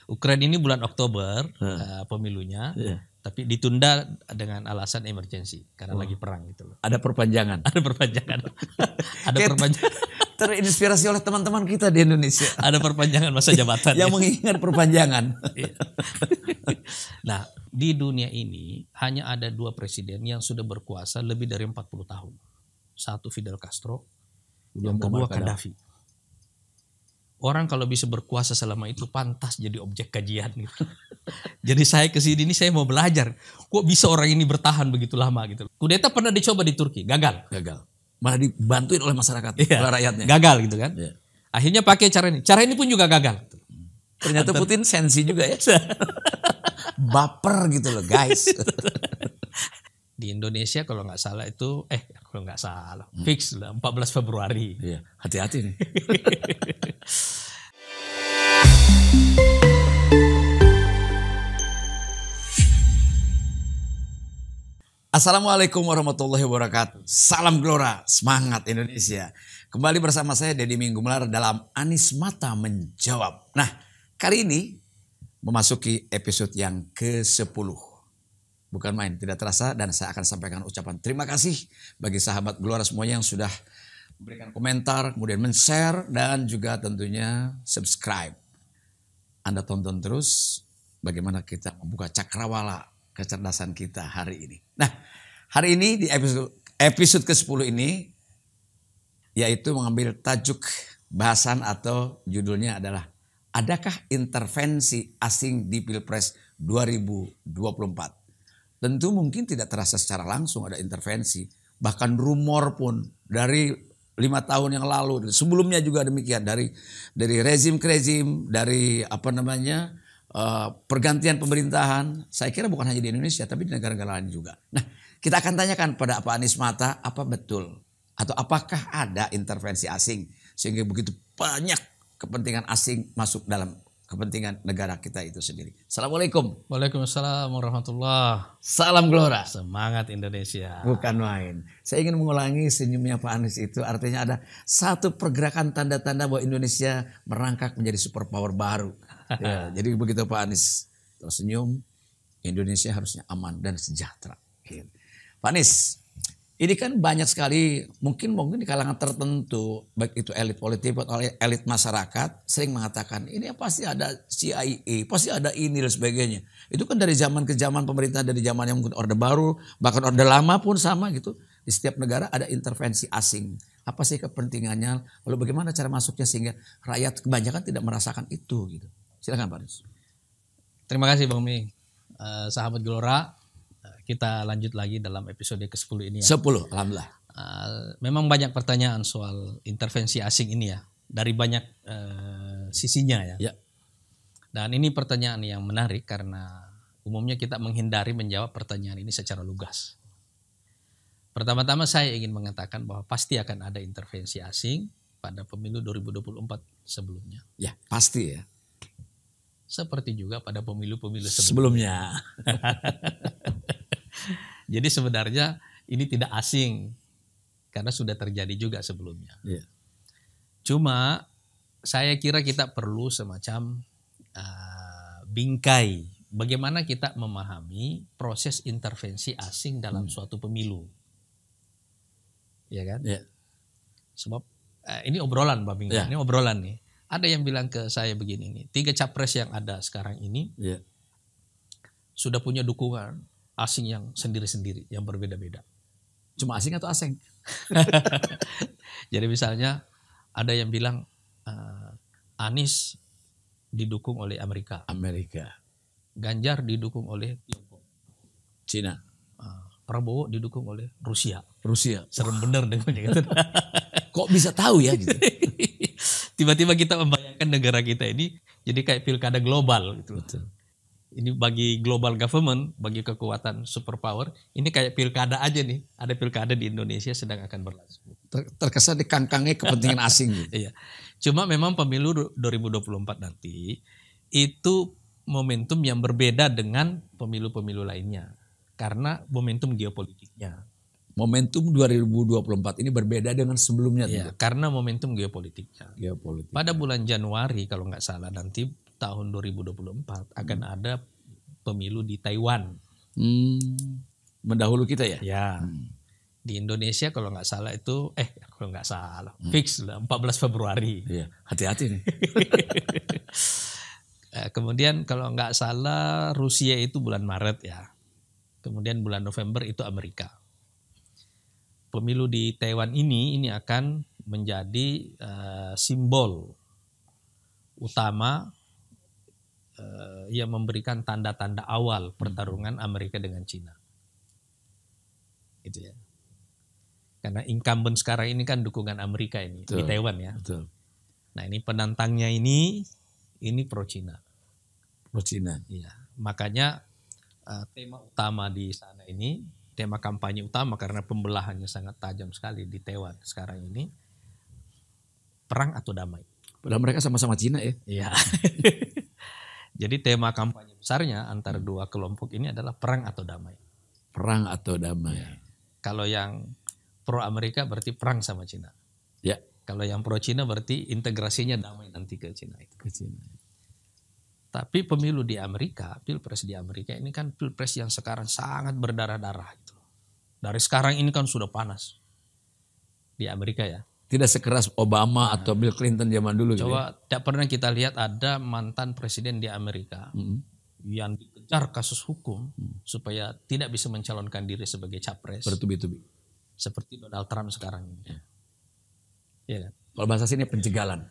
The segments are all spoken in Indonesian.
Ukraina ini bulan Oktober pemilunya, tapi ditunda dengan alasan emergensi karena lagi perang gitu loh. Ada perpanjangan. Ada perpanjangan. Ada perpanjangan. Terinspirasi oleh teman-teman kita di Indonesia. Ada perpanjangan masa jabatan. Yang mengingat perpanjangan. Nah, di dunia ini hanya ada 2 presiden yang sudah berkuasa lebih dari 40 tahun. Satu Fidel Castro, yang kedua Gaddafi. Orang kalau bisa berkuasa selama itu pantas jadi objek kajian gitu. Jadi saya kesini ini saya mau belajar. Kok bisa orang ini bertahan begitu lama gitu. Kudeta pernah dicoba di Turki, gagal. Malah dibantuin oleh masyarakat, oleh rakyatnya. Gagal gitu kan. Akhirnya pakai cara ini. Cara ini pun juga gagal. Ternyata Putin sensi juga ya. Baper gitu loh guys. Di Indonesia kalau nggak salah itu, kalau nggak salah, fix lah 14 Februari. Iya, hati-hati nih. Assalamualaikum warahmatullahi wabarakatuh. Salam Gelora, semangat Indonesia. Kembali bersama saya Deddy Minggumelar dalam Anies Mata Menjawab. Nah, kali ini memasuki episode yang ke-10. Bukan main, tidak terasa, dan saya akan sampaikan ucapan terima kasih bagi sahabat Gelora semuanya yang sudah memberikan komentar, kemudian men-share, dan juga tentunya subscribe. Anda tonton terus bagaimana kita membuka cakrawala kecerdasan kita hari ini. Nah, hari ini di episode ke-10 ini yaitu mengambil tajuk bahasan atau judulnya adalah adakah intervensi asing di Pilpres 2024? Tentu mungkin tidak terasa secara langsung ada intervensi, bahkan rumor pun dari 5 tahun yang lalu, sebelumnya juga demikian, dari rezim ke rezim, dari pergantian pemerintahan. Saya kira bukan hanya di Indonesia tapi di negara-negara lain juga. Nah, kita akan tanyakan pada Pak Anies Mata apa betul atau apakah ada intervensi asing sehingga begitu banyak kepentingan asing masuk dalam kepentingan negara kita itu sendiri. Assalamualaikum. Waalaikumsalam warahmatullahi. Salam Gelora. Semangat Indonesia. Bukan main. Saya ingin mengulangi senyumnya Pak Anies itu artinya ada satu pergerakan tanda-tanda bahwa Indonesia merangkak menjadi superpower baru. Ya, jadi begitu Pak Anies tersenyum, Indonesia harusnya aman dan sejahtera. Pak Anies, ini kan banyak sekali mungkin di kalangan tertentu, baik itu elit politik atau elit masyarakat, sering mengatakan ini pasti ada CIA, pasti ada ini dan sebagainya. Itu kan dari zaman ke zaman pemerintah, dari zaman yang mungkin Orde Baru, bahkan Orde Lama pun sama gitu. Di setiap negara ada intervensi asing. Apa sih kepentingannya? Lalu bagaimana cara masuknya sehingga rakyat kebanyakan tidak merasakan itu gitu. Silakan Pak Anies. Terima kasih Bang Mi. Sahabat Gelora, kita lanjut lagi dalam episode ke-10 ini ya. 10, alhamdulillah. Memang banyak pertanyaan soal intervensi asing ini ya. Dari banyak sisinya ya. Dan ini pertanyaan yang menarik karena umumnya kita menghindari menjawab pertanyaan ini secara lugas. Pertama-tama saya ingin mengatakan bahwa pasti akan ada intervensi asing pada pemilu 2024 sebelumnya. Ya, pasti ya. Seperti juga pada pemilu-pemilu sebelumnya. Jadi sebenarnya ini tidak asing karena sudah terjadi juga sebelumnya. Cuma saya kira kita perlu semacam bingkai bagaimana kita memahami proses intervensi asing dalam suatu pemilu. Ya kan? Sebab ini obrolan Mbak Bing, ini obrolan nih. Ada yang bilang ke saya begini nih, 3 capres yang ada sekarang ini sudah punya dukungan asing yang sendiri-sendiri, yang berbeda-beda. Cuma asing atau asing? Jadi misalnya ada yang bilang Anies didukung oleh Amerika. Ganjar didukung oleh Tiongkok. Cina. Prabowo didukung oleh Rusia. Serem bener dengannya gitu. Kok bisa tahu ya gitu? Tiba-tiba kita membayangkan negara kita ini jadi kayak pilkada global gitu. Betul. Ini bagi global government, bagi kekuatan superpower, ini kayak pilkada aja nih. Ada pilkada di Indonesia sedang akan berlangsung. Terkesan dikangkangi kepentingan asing gitu. Iya. Cuma memang pemilu 2024 nanti itu momentum yang berbeda dengan pemilu-pemilu lainnya. Karena momentum geopolitiknya. Momentum 2024 ini berbeda dengan sebelumnya. Iya, karena momentum geopolitiknya. Pada bulan Januari kalau nggak salah nanti tahun 2024 akan ada pemilu di Taiwan. Mendahulu kita ya? Ya. Di Indonesia kalau nggak salah itu, fix lah 14 Februari. Iya, hati-hati nih. Kemudian kalau nggak salah Rusia itu bulan Maret ya. Kemudian bulan November itu Amerika. Pemilu di Taiwan ini akan menjadi simbol utama yang memberikan tanda-tanda awal pertarungan Amerika dengan Cina. Gitu ya. Karena incumbent sekarang ini kan dukungan Amerika ini. Betul, di Taiwan ya. Betul. Nah ini penantangnya ini pro Cina. Pro Cina. Iya. Makanya tema utama di sana ini, tema kampanye utama karena pembelahannya sangat tajam sekali di Taiwan sekarang ini, perang atau damai. Padahal mereka sama-sama Cina ya. Iya. Jadi tema kampanye besarnya antara dua kelompok ini adalah perang atau damai. Perang atau damai. Ya. Kalau yang pro Amerika berarti perang sama Cina. Ya. Kalau yang pro Cina berarti integrasinya damai nanti ke Cina itu. Ke Cina. Tapi pemilu di Amerika, pilpres di Amerika ini kan pilpres yang sekarang sangat berdarah-darah gitu. Dari sekarang ini kan sudah panas di Amerika ya. Tidak sekeras Obama atau Bill Clinton zaman dulu. Coba tidak pernah kita lihat ada mantan presiden di Amerika yang dikejar kasus hukum supaya tidak bisa mencalonkan diri sebagai capres. Bertubi-tubi. Seperti Donald Trump sekarang ini. Ya kan? Kalau bahasa sini pencegalan.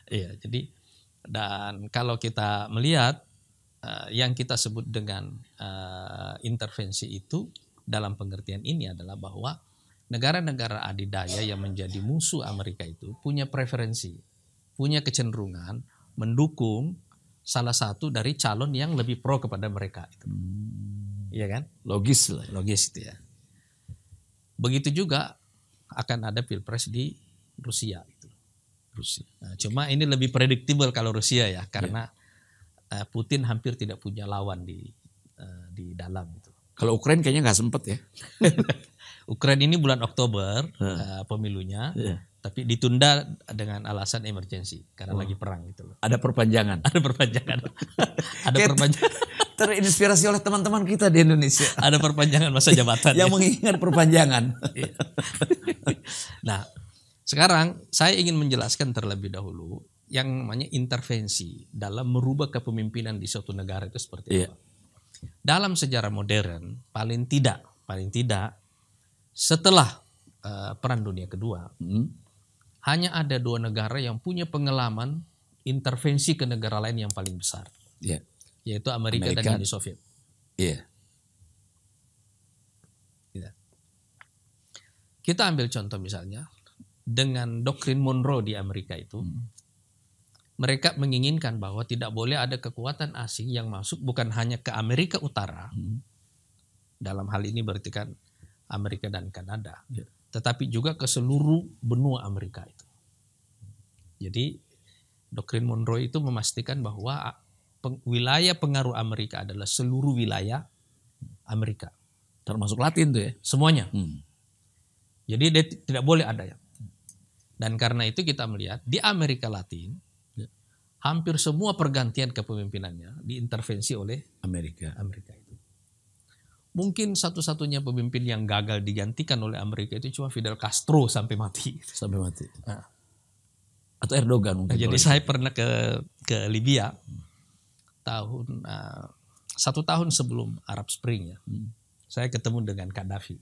Iya, jadi dan kalau kita melihat yang kita sebut dengan intervensi itu dalam pengertian ini adalah bahwa negara-negara adidaya yang menjadi musuh Amerika itu punya preferensi, punya kecenderungan mendukung salah satu dari calon yang lebih pro kepada mereka itu. Iya kan? Logis lah. Logis itu ya. Begitu juga akan ada pilpres di Rusia itu. Rusia. Nah, cuma ini lebih predictable kalau Rusia ya, karena Putin hampir tidak punya lawan di dalam itu. Kalau Ukraina kayaknya nggak sempet ya. Ukraina ini bulan Oktober pemilunya, tapi ditunda dengan alasan emergensi karena lagi perang gitu loh. Ada perpanjangan. Ada perpanjangan. Ada perpanjangan. Terinspirasi oleh teman-teman kita di Indonesia. Ada perpanjangan masa jabatan. Yang mengingat perpanjangan. Nah, sekarang saya ingin menjelaskan terlebih dahulu yang namanya intervensi dalam merubah kepemimpinan di suatu negara itu seperti apa. Dalam sejarah modern, paling tidak setelah Perang Dunia Kedua, hanya ada dua negara yang punya pengalaman intervensi ke negara lain yang paling besar. Yaitu Amerika dan Uni Soviet. Kita ambil contoh misalnya dengan doktrin Monroe di Amerika itu, mereka menginginkan bahwa tidak boleh ada kekuatan asing yang masuk bukan hanya ke Amerika Utara, dalam hal ini berarti kan Amerika dan Kanada, tetapi juga ke seluruh benua Amerika itu. Jadi doktrin Monroe itu memastikan bahwa wilayah pengaruh Amerika adalah seluruh wilayah Amerika. Termasuk Latin tuh ya? Semuanya. Jadi dia tidak boleh ada ya. Dan karena itu kita melihat di Amerika Latin, hampir semua pergantian kepemimpinannya diintervensi oleh Amerika itu. Mungkin satu-satunya pemimpin yang gagal digantikan oleh Amerika itu cuma Fidel Castro sampai mati. Sampai mati. Atau Erdogan mungkin. Jadi saya pernah ke Libya satu tahun sebelum Arab Spring ya. Saya ketemu dengan Gaddafi.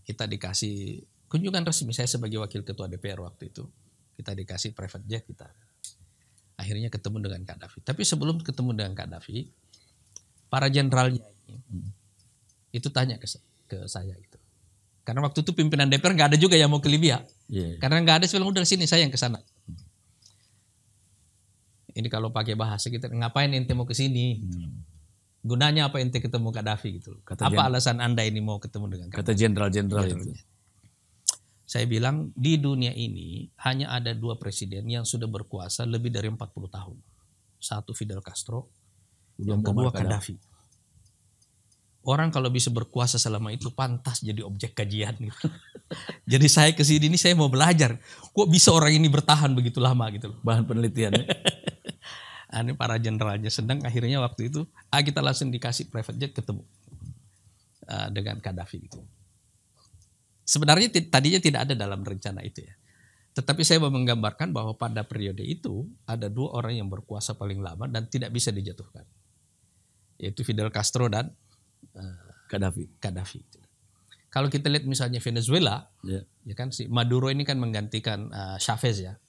Kita dikasih kunjungan resmi, saya sebagai wakil ketua DPR waktu itu. Kita dikasih private jet kita. Akhirnya ketemu dengan Gaddafi. Tapi sebelum ketemu dengan Gaddafi, para jenderalnya ini itu tanya ke saya gitu. Karena waktu itu pimpinan DPR nggak ada juga yang mau ke Libya. Karena nggak ada, saya bilang udah sini saya yang ke sana. Ini kalau pakai bahasa kita, ngapain ente mau ke sini? Gunanya apa ente ketemu Gaddafi gitu? Apa alasan Anda ini mau ketemu dengan Gaddafi? Kata jenderal-jenderal itu. Saya bilang di dunia ini hanya ada dua presiden yang sudah berkuasa lebih dari 40 tahun. Satu Fidel Castro, yang kedua Gaddafi. orang kalau bisa berkuasa selama itu pantas jadi objek kajian gitu. Jadi saya kesini ini saya mau belajar, kok bisa orang ini bertahan begitu lama gitu loh. Bahan penelitian. Ini para jenderalnya sedang akhirnya waktu itu kita langsung dikasih private jet ketemu dengan Gaddafi gitu. Sebenarnya tadinya tidak ada dalam rencana itu ya. Tetapi saya mau menggambarkan bahwa pada periode itu ada dua orang yang berkuasa paling lama dan tidak bisa dijatuhkan. Yaitu Fidel Castro dan Gaddafi. Kalau kita lihat misalnya Venezuela, ya kan si Maduro ini kan menggantikan Chavez ya.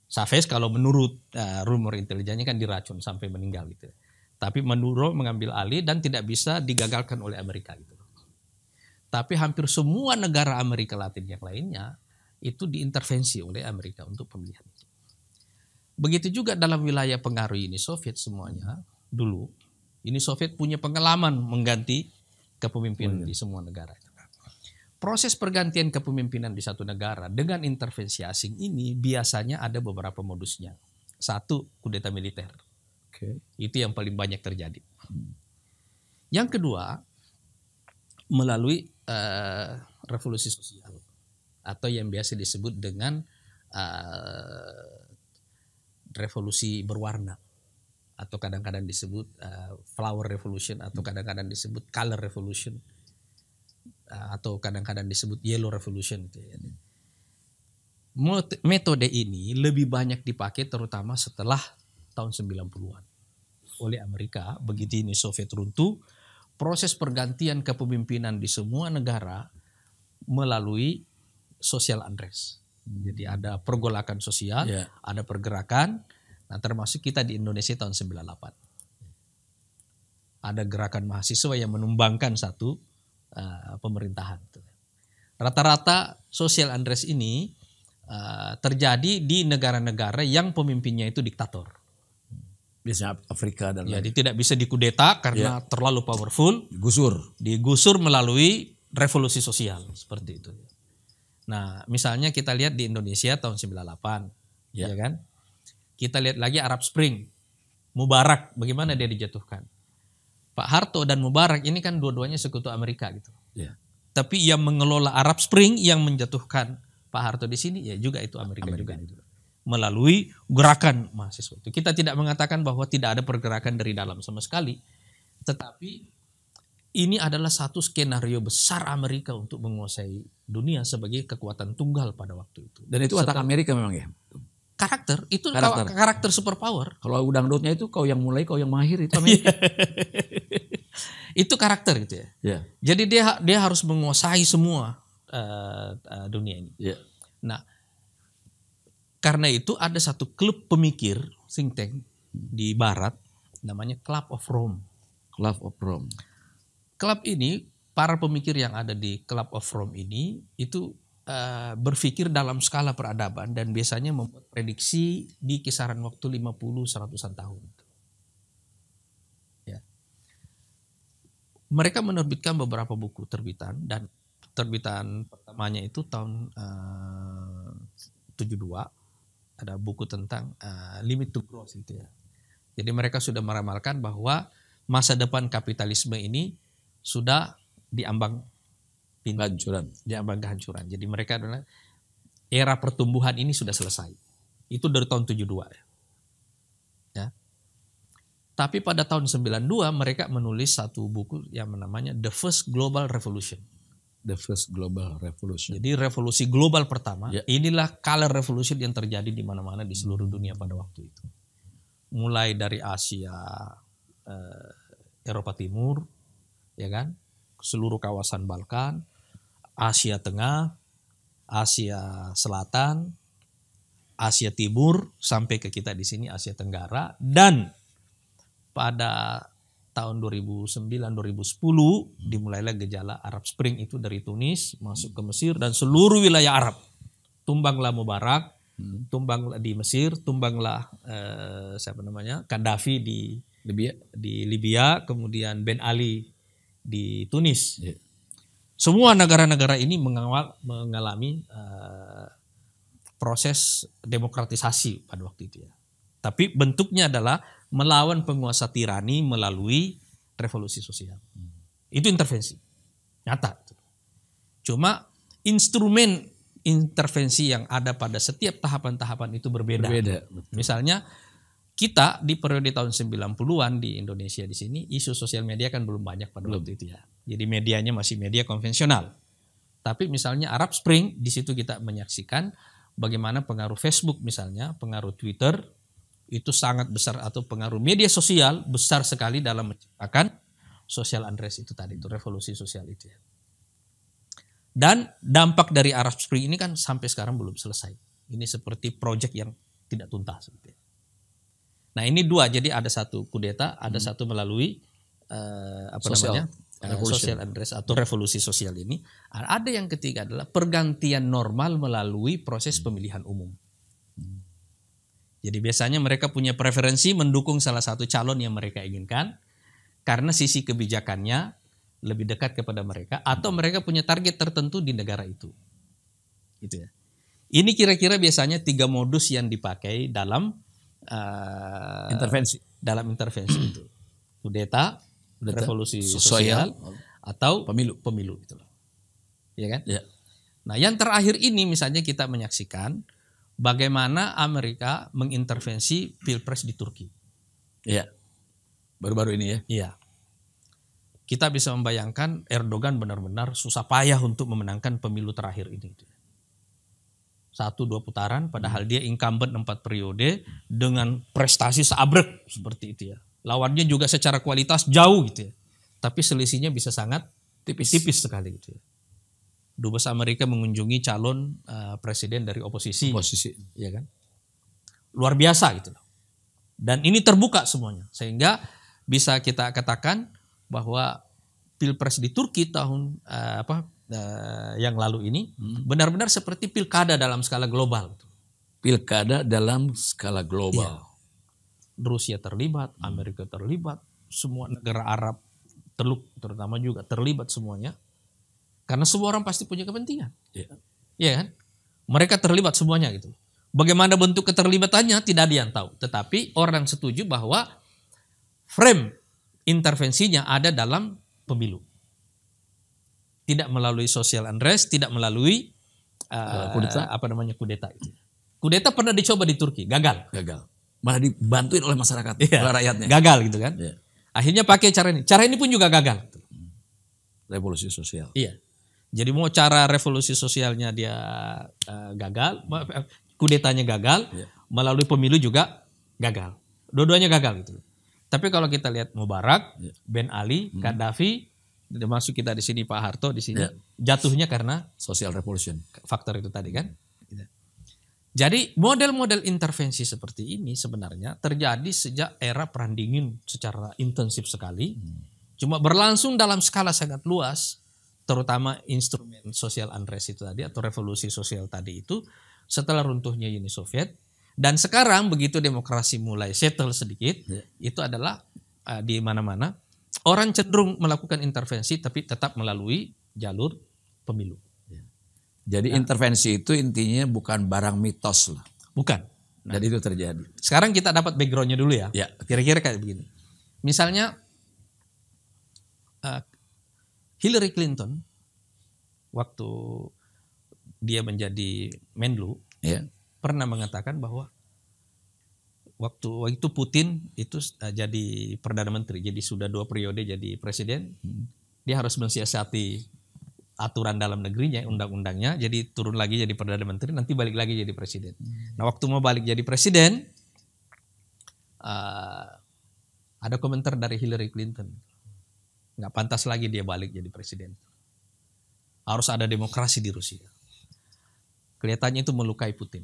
Chavez kalau menurut rumor intelijennya kan diracun sampai meninggal gitu. Tapi Maduro mengambil alih dan tidak bisa digagalkan oleh Amerika gitu. Tapi hampir semua negara Amerika Latin yang lainnya itu diintervensi oleh Amerika untuk pemilihan. Begitu juga dalam wilayah pengaruh Uni Soviet semuanya dulu. Uni Soviet punya pengalaman mengganti kepemimpinan di semua negara. Proses pergantian kepemimpinan di satu negara dengan intervensi asing ini biasanya ada beberapa modusnya. Satu, kudeta militer. Itu yang paling banyak terjadi. Yang kedua, melalui revolusi sosial atau yang biasa disebut dengan revolusi berwarna atau kadang-kadang disebut flower revolution atau kadang-kadang disebut color revolution atau kadang-kadang disebut yellow revolution. Metode ini lebih banyak dipakai terutama setelah tahun 90-an oleh Amerika. Begitu Uni Soviet runtuh, proses pergantian kepemimpinan di semua negara melalui social unrest. Jadi ada pergolakan sosial, ada pergerakan. Nah, termasuk kita di Indonesia tahun 98. Ada gerakan mahasiswa yang menumbangkan satu pemerintahan. Rata-rata social unrest ini terjadi di negara-negara yang pemimpinnya itu diktator. Biasanya Afrika dan jadi tidak bisa dikudeta karena terlalu powerful, digusur melalui revolusi sosial seperti itu. Nah, misalnya kita lihat di Indonesia tahun 98, ya kan? Kita lihat lagi Arab Spring, Mubarak, bagaimana dia dijatuhkan? Pak Harto dan Mubarak ini kan dua-duanya sekutu Amerika gitu. Tapi yang mengelola Arab Spring yang menjatuhkan Pak Harto di sini ya juga itu Amerika juga. Melalui gerakan mahasiswa itu. Kita tidak mengatakan bahwa tidak ada pergerakan dari dalam sama sekali. Tetapi ini adalah satu skenario besar Amerika untuk menguasai dunia sebagai kekuatan tunggal pada waktu itu. Dan itu watak Amerika memang ya? Karakter, itu karakter superpower. Kalau dangdutnya itu kau yang mulai, kau yang mahir itu Amerika. Itu karakter gitu ya. Jadi dia harus menguasai semua dunia ini. Nah, karena itu ada satu klub pemikir think tank di Barat namanya Club of Rome. Klub ini, para pemikir yang ada di Club of Rome ini itu berpikir dalam skala peradaban dan biasanya membuat prediksi di kisaran waktu 50-100-an tahun. Ya. Mereka menerbitkan beberapa buku terbitan dan terbitan pertamanya itu tahun 72. Ada buku tentang limit to growth gitu ya. Jadi mereka sudah meramalkan bahwa masa depan kapitalisme ini sudah diambang kehancuran. Jadi mereka adalah era pertumbuhan ini sudah selesai. Itu dari tahun 72 ya. Tapi pada tahun 92 mereka menulis satu buku yang namanya The First Global Revolution. Jadi revolusi global pertama, inilah color revolution yang terjadi di mana-mana di seluruh dunia pada waktu itu. Mulai dari Asia, Eropa Timur, ya kan, seluruh kawasan Balkan, Asia Tengah, Asia Selatan, Asia Timur, sampai ke kita di sini Asia Tenggara, dan pada tahun 2009-2010 dimulailah gejala Arab Spring itu dari Tunis masuk ke Mesir dan seluruh wilayah Arab. Tumbanglah Mubarak, tumbanglah di Mesir, tumbanglah Gaddafi di Libya, kemudian Ben Ali di Tunis. Semua negara-negara ini mengalami proses demokratisasi pada waktu itu ya. Tapi bentuknya adalah melawan penguasa tirani melalui revolusi sosial. Itu intervensi. Nyata. Cuma instrumen intervensi yang ada pada setiap tahapan-tahapan itu berbeda. Misalnya kita di periode tahun 90-an di Indonesia di sini, isu sosial media kan belum banyak pada waktu itu ya. Jadi medianya masih media konvensional. Tapi misalnya Arab Spring, di situ kita menyaksikan bagaimana pengaruh Facebook misalnya, pengaruh Twitter, itu sangat besar, atau pengaruh media sosial besar sekali dalam menciptakan social unrest itu tadi, itu revolusi sosial itu ya. Dan dampak dari Arab Spring ini kan sampai sekarang belum selesai. Ini seperti proyek yang tidak tuntas. Nah ini dua, jadi ada satu kudeta, ada satu melalui social unrest atau revolusi sosial ini. Ada yang ketiga adalah pergantian normal melalui proses pemilihan umum. Jadi biasanya mereka punya preferensi mendukung salah satu calon yang mereka inginkan karena sisi kebijakannya lebih dekat kepada mereka, atau mereka punya target tertentu di negara itu. Gitu ya. Ini kira-kira biasanya 3 modus yang dipakai dalam intervensi itu. Kudeta, revolusi sosial, atau pemilu gitu loh. Ya kan? Ya. Nah, yang terakhir ini misalnya kita menyaksikan bagaimana Amerika mengintervensi Pilpres di Turki. Iya. Baru-baru ini ya. Iya. Kita bisa membayangkan Erdogan benar-benar susah payah untuk memenangkan pemilu terakhir ini. 1-2 putaran, padahal dia incumbent 4 periode dengan prestasi seabrek seperti itu ya. Lawannya juga secara kualitas jauh gitu ya. Tapi selisihnya bisa sangat tipis sekali gitu ya. Dubes Amerika mengunjungi calon presiden dari oposisi. Ya kan? Luar biasa gitu loh. Dan ini terbuka semuanya. Sehingga bisa kita katakan bahwa Pilpres di Turki tahun yang lalu ini benar-benar seperti pilkada dalam skala global. Pilkada dalam skala global. Iya. Rusia terlibat, Amerika terlibat, semua negara Arab terutama juga terlibat semuanya. Karena semua orang pasti punya kepentingan. Iya kan? Mereka terlibat semuanya gitu. Bagaimana bentuk keterlibatannya tidak ada yang tahu. Tetapi orang setuju bahwa frame intervensinya ada dalam pemilu. Tidak melalui social unrest, tidak melalui kudeta itu. Kudeta pernah dicoba di Turki, gagal. Malah dibantuin oleh masyarakat, oleh rakyatnya. Gagal gitu kan. Iya. Akhirnya pakai cara ini. Cara ini pun juga gagal. Revolusi sosial. Iya. Jadi mau cara revolusi sosialnya dia gagal, kudetanya gagal, melalui pemilu juga gagal. Dua-duanya gagal gitu. Tapi kalau kita lihat Mubarak, Ben Ali, Gaddafi, termasuk kita di sini Pak Harto di sini, jatuhnya karena social revolution. Faktor itu tadi kan. Jadi model-model intervensi seperti ini sebenarnya terjadi sejak era perang dingin secara intensif sekali. Cuma berlangsung dalam skala sangat luas, terutama instrumen social unrest itu tadi atau revolusi sosial tadi itu setelah runtuhnya Uni Soviet. Dan sekarang begitu demokrasi mulai settle sedikit, itu adalah di mana-mana orang cenderung melakukan intervensi tapi tetap melalui jalur pemilu. Jadi intervensi itu intinya bukan barang mitos lah. Bukan. Dan itu terjadi. Sekarang kita dapat backgroundnya dulu ya. Kira-kira kayak begini. Misalnya Hillary Clinton waktu dia menjadi Menlu pernah mengatakan bahwa waktu itu Putin itu jadi Perdana Menteri. Jadi sudah 2 periode jadi presiden. Dia harus mensiasati aturan dalam negerinya, undang-undangnya, jadi turun lagi jadi Perdana Menteri, nanti balik lagi jadi presiden. Nah waktu mau balik jadi presiden, ada komentar dari Hillary Clinton, nggak pantas lagi dia balik jadi presiden. Harus ada demokrasi di Rusia. Kelihatannya itu melukai Putin.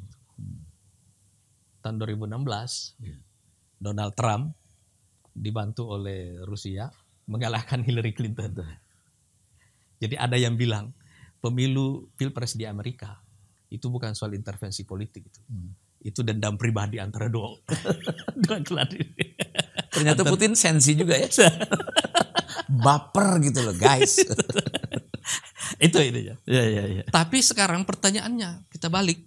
Tahun 2016, Donald Trump dibantu oleh Rusia mengalahkan Hillary Clinton. Jadi ada yang bilang pemilu Pilpres di Amerika itu bukan soal intervensi politik itu. Itu dendam pribadi antara dua Ternyata Putin sensi juga ya. Baper gitu loh guys. Itu ya. Ya. Tapi sekarang pertanyaannya kita balik.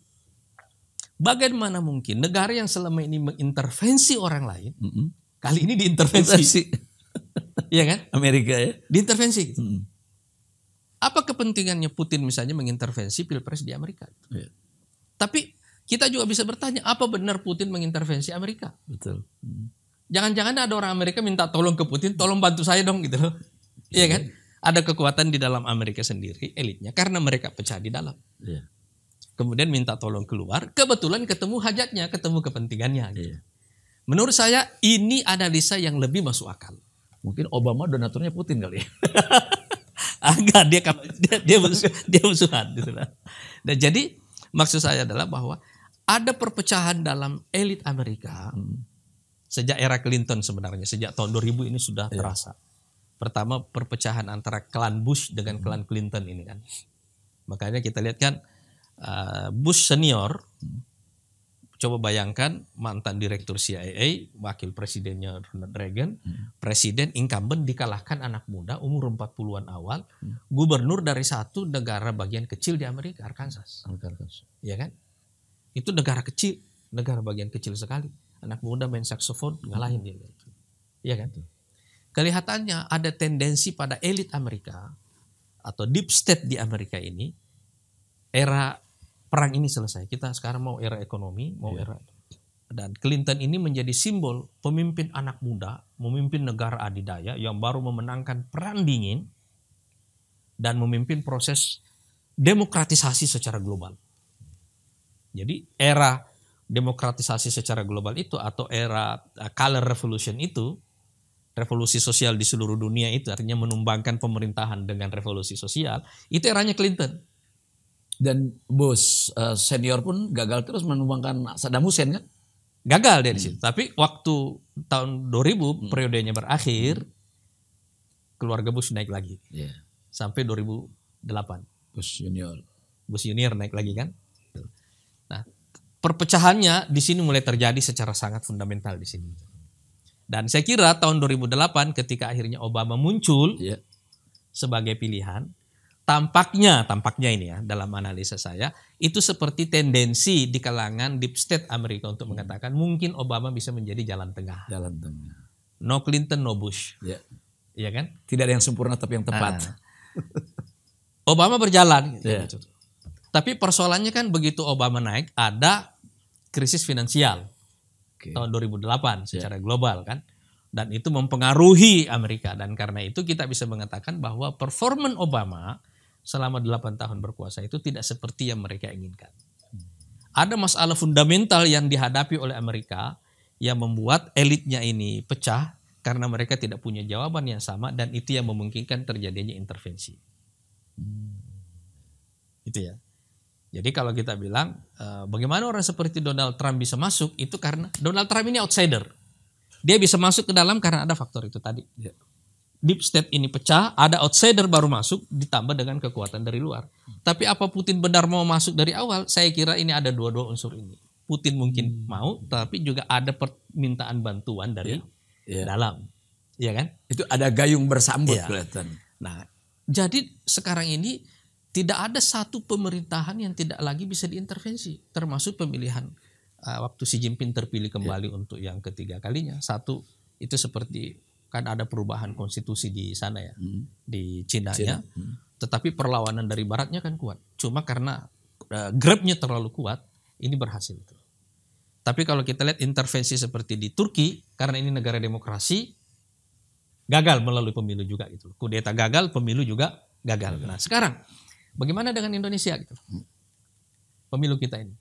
Bagaimana mungkin negara yang selama ini mengintervensi orang lain kali ini diintervensi? Iya kan? Amerika ya. Diintervensi gitu. Apa kepentingannya Putin misalnya mengintervensi pilpres di Amerika? Ya. Tapi kita juga bisa bertanya, apa benar Putin mengintervensi Amerika? Betul. Jangan-jangan ada orang Amerika minta tolong ke Putin, tolong bantu saya dong gitu loh. Iya kan? Ada kekuatan di dalam Amerika sendiri, elitnya, karena mereka pecah di dalam. Ya. Kemudian minta tolong keluar, kebetulan ketemu hajatnya, ketemu kepentingannya. Gitu. Ya. Menurut saya ini analisa yang lebih masuk akal. Mungkin Obama donaturnya Putin kali ya. Enggak, dia musuhan gitu lah. Dan jadi maksud saya adalah bahwa ada perpecahan dalam elit Amerika sejak era Clinton sebenarnya, sejak tahun 2000 ini sudah terasa. Pertama perpecahan antara klan Bush dengan klan Clinton ini kan. Makanya kita lihat kan Bush senior, coba bayangkan mantan direktur CIA, wakil presidennya Ronald Reagan, presiden incumbent dikalahkan anak muda umur 40-an awal, gubernur dari satu negara bagian kecil di Amerika, Arkansas. Iya kan? Itu negara kecil, negara bagian kecil sekali. Anak muda main saksofon, ngalahin dia. Iya kan? Kelihatannya ada tendensi pada elit Amerika atau deep state di Amerika ini, era perang ini selesai. Kita sekarang mau era ekonomi, mau era. Dan Clinton ini menjadi simbol pemimpin anak muda, memimpin negara adidaya yang baru memenangkan perang dingin dan memimpin proses demokratisasi secara global. Jadi era demokratisasi secara global itu atau era color revolution itu, revolusi sosial di seluruh dunia itu artinya menumbangkan pemerintahan dengan revolusi sosial, itu eranya Clinton. Dan Bush senior pun gagal terus menumbangkan Saddam Hussein kan? Gagal dia di situ. Tapi waktu tahun 2000 periodenya berakhir, keluarga Bush naik lagi. Sampai 2008. Bush Junior naik lagi kan? Nah, perpecahannya di sini mulai terjadi secara sangat fundamental di sini. Dan saya kira tahun 2008 ketika akhirnya Obama muncul sebagai pilihan, tampaknya ini ya dalam analisa saya itu seperti tendensi di kalangan deep state Amerika untuk mengatakan mungkin Obama bisa menjadi jalan tengah. No Clinton, no Bush. Iya kan? Tidak ada yang sempurna tapi yang tepat. Obama berjalan. Gitu. Tapi persoalannya kan begitu Obama naik ada krisis finansial tahun 2008 secara global kan. Dan itu mempengaruhi Amerika. Dan karena itu kita bisa mengatakan bahwa performa Obama selama 8 tahun berkuasa itu tidak seperti yang mereka inginkan. Ada masalah fundamental yang dihadapi oleh Amerika yang membuat elitnya ini pecah karena mereka tidak punya jawaban yang sama dan itu yang memungkinkan terjadinya intervensi. Itu ya. Jadi kalau kita bilang bagaimana orang seperti Donald Trump bisa masuk itu karena Donald Trump ini outsider. Dia bisa masuk ke dalam karena ada faktor itu tadi. Deep state ini pecah, ada outsider baru masuk ditambah dengan kekuatan dari luar. Tapi apa Putin benar mau masuk dari awal? Saya kira ini ada dua-dua unsur ini. Putin mungkin mau, tapi juga ada permintaan bantuan dari dalam. Iya kan? Itu ada gayung bersambut kelihatan. Nah, jadi sekarang ini tidak ada satu pemerintahan yang tidak lagi bisa diintervensi. Termasuk pemilihan waktu Xi Jinping terpilih kembali untuk yang ketiga kalinya. Satu, itu seperti kan ada perubahan konstitusi di sana ya, di Cina-nya. Tetapi perlawanan dari baratnya kan kuat. Cuma karena grabnya terlalu kuat, ini berhasil. Tapi kalau kita lihat intervensi seperti di Turki, karena ini negara demokrasi, gagal melalui pemilu juga gitu. Kudeta gagal, pemilu juga gagal. Nah sekarang, bagaimana dengan Indonesia gitu? Pemilu kita ini.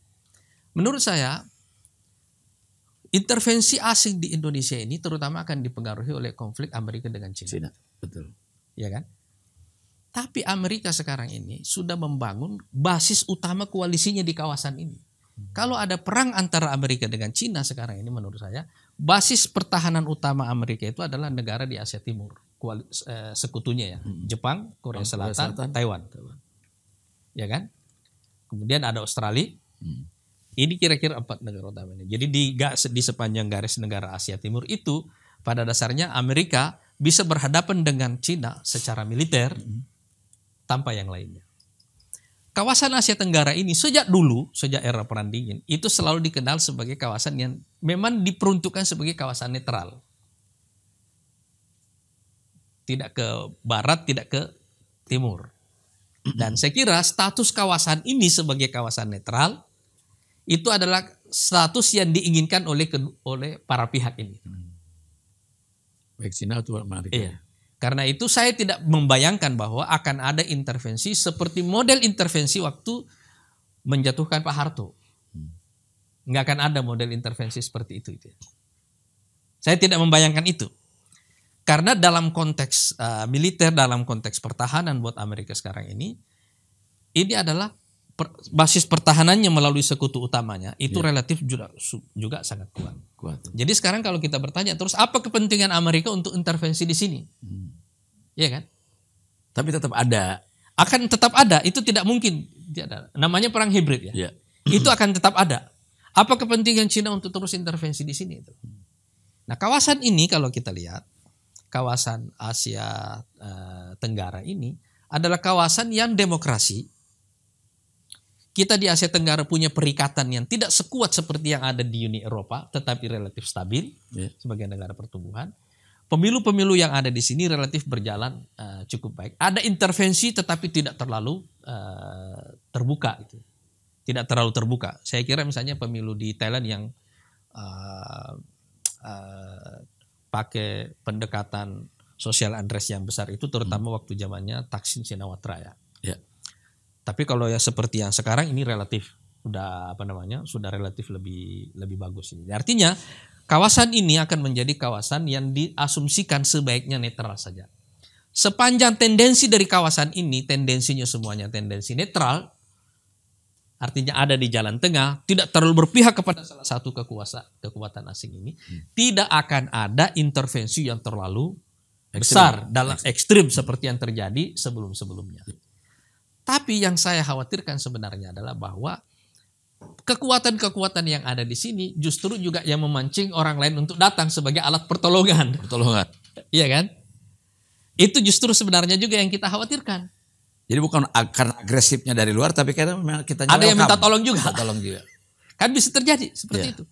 Menurut saya, intervensi asing di Indonesia ini terutama akan dipengaruhi oleh konflik Amerika dengan Cina. Betul. Ya kan? Tapi Amerika sekarang ini sudah membangun basis utama koalisinya di kawasan ini. Kalau ada perang antara Amerika dengan Cina sekarang ini menurut saya, basis pertahanan utama Amerika itu adalah negara di Asia Timur. Sekutunya ya. Jepang, Korea Selatan, Taiwan. Ya kan? Kemudian ada Australia. Ini kira-kira 4 negara utama ini. Jadi di sepanjang garis negara Asia Timur itu pada dasarnya Amerika bisa berhadapan dengan Cina secara militer tanpa yang lainnya. Kawasan Asia Tenggara ini sejak era Perang Dingin itu selalu dikenal sebagai kawasan yang memang diperuntukkan sebagai kawasan netral. tidak ke barat, tidak ke timur. Dan saya kira status kawasan ini sebagai kawasan netral itu adalah status yang diinginkan oleh para pihak ini. Baik Cina atau Amerika. Iya. Karena itu saya tidak membayangkan bahwa akan ada intervensi seperti model intervensi waktu menjatuhkan Pak Harto. Nggak akan ada model intervensi seperti itu. Saya tidak membayangkan itu. Karena dalam konteks militer, dalam konteks pertahanan buat Amerika sekarang ini adalah basis pertahanannya melalui sekutu utamanya itu relatif juga sangat kuat. Jadi sekarang kalau kita bertanya terus apa kepentingan Amerika untuk intervensi di sini? Iya kan? Tapi tetap ada. Akan tetap ada, itu tidak mungkin. Namanya perang hibrid ya. Itu akan tetap ada. Apa kepentingan Cina untuk terus intervensi di sini itu? Nah, kawasan ini kalau kita lihat, kawasan Asia Tenggara ini adalah kawasan yang demokrasi. Kita di Asia Tenggara punya perikatan yang tidak sekuat seperti yang ada di Uni Eropa, tetapi relatif stabil sebagai negara pertumbuhan. Pemilu-pemilu yang ada di sini relatif berjalan cukup baik. Ada intervensi tetapi tidak terlalu terbuka itu. Tidak terlalu terbuka. Saya kira misalnya pemilu di Thailand yang pakai pendekatan social unrest yang besar itu terutama waktu zamannya Thaksin Shinawatra ya. Tapi kalau ya seperti yang sekarang ini relatif sudah relatif lebih bagus ini. Artinya kawasan ini akan menjadi kawasan yang diasumsikan sebaiknya netral saja. Sepanjang tendensi dari kawasan ini tendensinya semuanya tendensi netral. Artinya ada di jalan tengah, tidak terlalu berpihak kepada salah satu kekuatan asing ini, tidak akan ada intervensi yang terlalu besar dalam ekstrim seperti yang terjadi sebelum-sebelumnya. Tapi yang saya khawatirkan sebenarnya adalah bahwa kekuatan-kekuatan yang ada di sini justru juga yang memancing orang lain untuk datang sebagai alat pertolongan. Iya kan? Itu justru sebenarnya juga yang kita khawatirkan. Jadi bukan karena agresifnya dari luar, tapi karena memang kita ada yang minta tolong juga. Kan bisa terjadi seperti itu.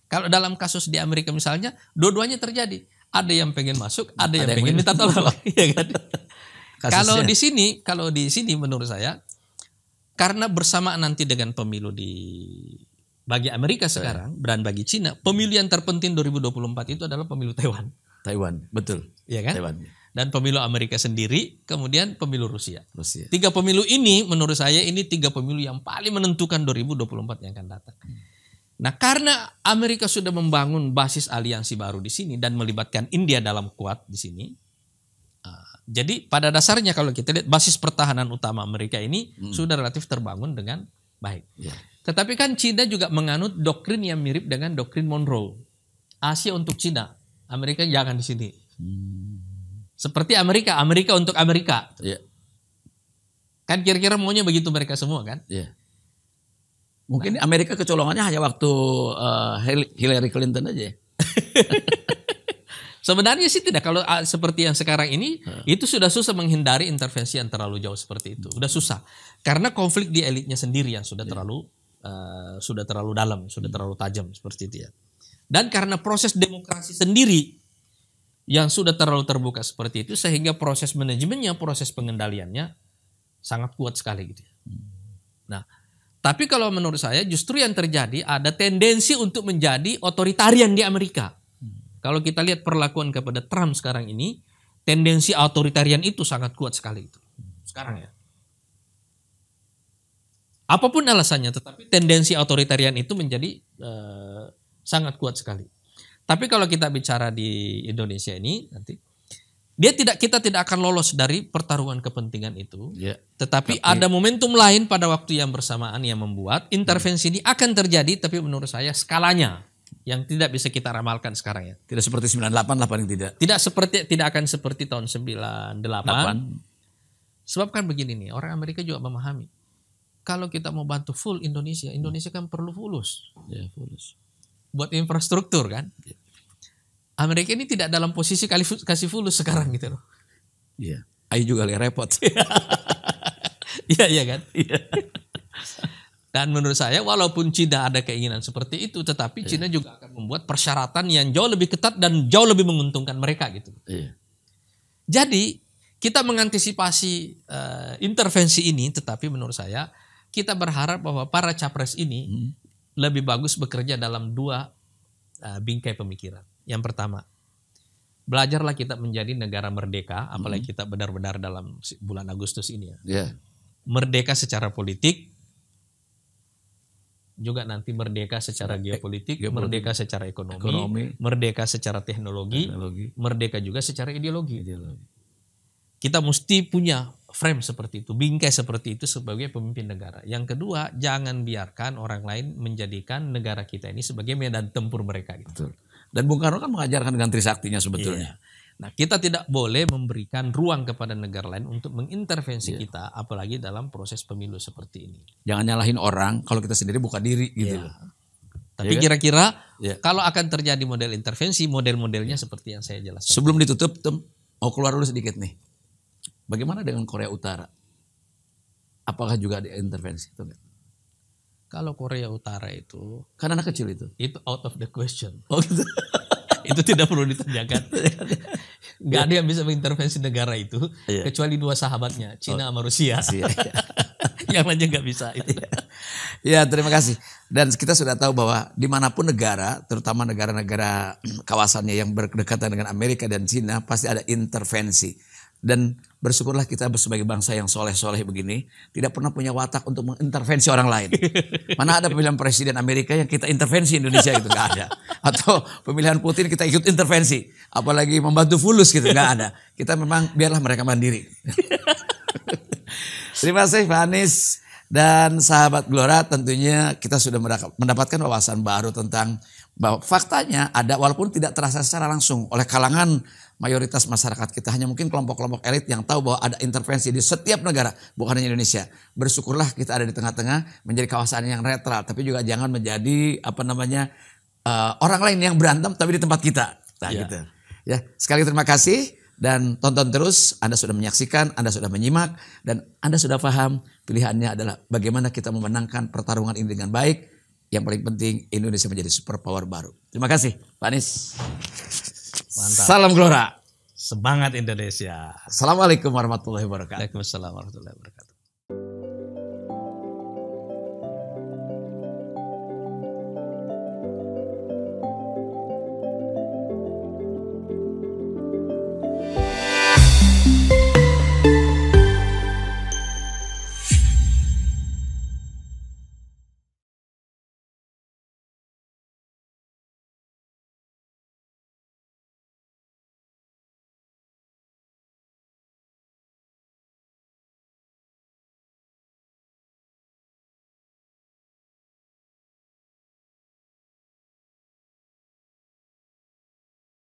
Kalau dalam kasus di Amerika misalnya, dua-duanya terjadi. Ada yang pengen masuk, ada yang pengen minta tolong. Iya kan? Kalau di sini menurut saya, karena bersamaan nanti dengan pemilu bagi Amerika sekarang dan bagi Cina, pemilu yang terpenting 2024 itu adalah pemilu Taiwan. Betul. Iya kan? Taiwan. Dan pemilu Amerika sendiri, kemudian pemilu Rusia. 3 pemilu ini menurut saya ini 3 pemilu yang paling menentukan 2024 yang akan datang. Nah, karena Amerika sudah membangun basis aliansi baru di sini dan melibatkan India dalam kuat di sini. Jadi pada dasarnya kalau kita lihat basis pertahanan utama Amerika ini sudah relatif terbangun dengan baik. Tetapi kan Cina juga menganut doktrin yang mirip dengan doktrin Monroe. Asia untuk Cina, Amerika jangan di sini. Seperti Amerika untuk Amerika. Kan kira-kira maunya begitu mereka semua kan? Mungkin Amerika kecolongannya hanya waktu Hillary Clinton aja. Sebenarnya sih tidak. Kalau seperti yang sekarang ini, itu sudah susah menghindari intervensi yang terlalu jauh seperti itu. Sudah susah. Karena konflik di elitnya sendiri yang sudah terlalu dalam, sudah terlalu tajam seperti itu ya. Dan karena proses demokrasi sendiri yang sudah terlalu terbuka seperti itu, sehingga proses manajemennya, proses pengendaliannya sangat kuat sekali gitu. Nah, tapi kalau menurut saya justru yang terjadi ada tendensi untuk menjadi otoritarian di Amerika. Kalau kita lihat perlakuan kepada Trump sekarang ini, tendensi otoritarian itu sangat kuat sekali itu. Sekarang ya. Apapun alasannya, tetapi tendensi otoritarian itu menjadi sangat kuat sekali. Tapi kalau kita bicara di Indonesia ini nanti, kita tidak akan lolos dari pertarungan kepentingan itu. Tetapi ada momentum lain pada waktu yang bersamaan yang membuat intervensi ini akan terjadi, tapi menurut saya skalanya yang tidak bisa kita ramalkan sekarang ya. Tidak seperti 98 lah paling tidak. Tidak akan seperti tahun 98. Sebab kan begini nih, orang Amerika juga memahami. Kalau kita mau bantu full Indonesia kan perlu fulus. Fulus. Buat infrastruktur kan. Amerika ini tidak dalam posisi kasih fulus sekarang gitu loh. Ayo juga lihat repot. Iya kan. Dan menurut saya walaupun Cina ada keinginan seperti itu, tetapi Cina juga akan membuat persyaratan yang jauh lebih ketat dan jauh lebih menguntungkan mereka gitu. Jadi kita mengantisipasi intervensi ini, tetapi menurut saya kita berharap bahwa para capres ini lebih bagus bekerja dalam dua bingkai pemikiran. Yang pertama, belajarlah kita menjadi negara merdeka, apalagi kita benar-benar dalam bulan Agustus ini ya. Yeah. Merdeka secara politik, juga nanti merdeka secara geopolitik, merdeka secara ekonomi, merdeka secara teknologi, merdeka juga secara ideologi. Kita mesti punya frame seperti itu, bingkai seperti itu sebagai pemimpin negara. Yang kedua, jangan biarkan orang lain menjadikan negara kita ini sebagai medan tempur mereka. Gitu. Betul. Dan Bung Karno kan mengajarkan dengan trisaktinya sebetulnya. Nah, kita tidak boleh memberikan ruang kepada negara lain untuk mengintervensi kita, apalagi dalam proses pemilu seperti ini. Jangan nyalahin orang kalau kita sendiri buka diri gitu loh. Tapi kira-kira kalau akan terjadi model intervensi, model-modelnya seperti yang saya jelaskan. Sebelum ditutup, mau keluar dulu sedikit nih. Bagaimana dengan Korea Utara? Apakah juga ada intervensi? Kalau Korea Utara itu, kan anak kecil itu out of the question. Oh gitu. Itu tidak perlu ditanyakan. Gak ada yang bisa mengintervensi negara itu kecuali dua sahabatnya, Cina sama Rusia. Yang lainnya gak bisa. Itu. Ya, terima kasih. Dan kita sudah tahu bahwa dimanapun negara, terutama negara-negara kawasannya yang berdekatan dengan Amerika dan Cina, pasti ada intervensi. Dan bersyukurlah kita sebagai bangsa yang soleh-soleh begini tidak pernah punya watak untuk mengintervensi orang lain. Mana ada pemilihan presiden Amerika yang kita intervensi Indonesia gitu, nggak ada. Atau pemilihan Putin kita ikut intervensi, apalagi membantu fulus gitu, nggak ada. Kita memang biarlah mereka mandiri. Terima kasih Pak Anies dan sahabat Gelora, tentunya kita sudah mendapatkan wawasan baru tentang bahwa faktanya ada, walaupun tidak terasa secara langsung oleh kalangan mayoritas masyarakat kita, hanya mungkin kelompok-kelompok elit yang tahu bahwa ada intervensi di setiap negara, bukan hanya Indonesia. Bersyukurlah kita ada di tengah-tengah menjadi kawasan yang netral, tapi juga jangan menjadi orang lain yang berantem tapi di tempat kita. Nah, gitu. Ya, sekali terima kasih dan tonton terus. Anda sudah menyaksikan, Anda sudah menyimak, dan Anda sudah paham pilihannya adalah bagaimana kita memenangkan pertarungan ini dengan baik. Yang paling penting Indonesia menjadi superpower baru. Terima kasih Pak Anies. Mantap. Salam Gelora. Semangat Indonesia. Assalamualaikum warahmatullahi wabarakatuh. Waalaikumsalam warahmatullahi wabarakatuh.